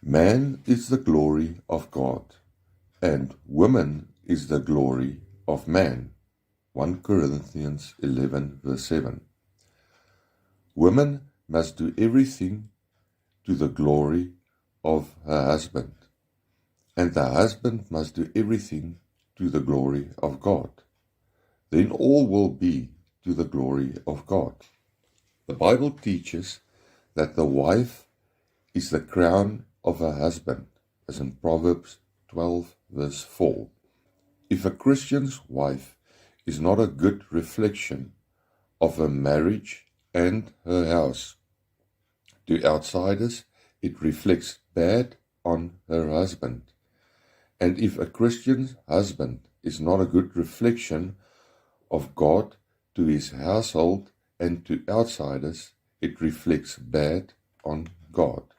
Man is the glory of God, and woman is the glory of man. 1 Corinthians 11 verse 7. Woman must do everything to the glory of her husband, and the husband must do everything to the glory of God. Then all will be to the glory of God. The Bible teaches that the wife is the crown of her husband, as in Proverbs 12 verse 4. If a Christian's wife is not a good reflection of her marriage and her house, to outsiders it reflects bad on her husband. And if a Christian's husband is not a good reflection of God to his household and to outsiders, it reflects bad on God.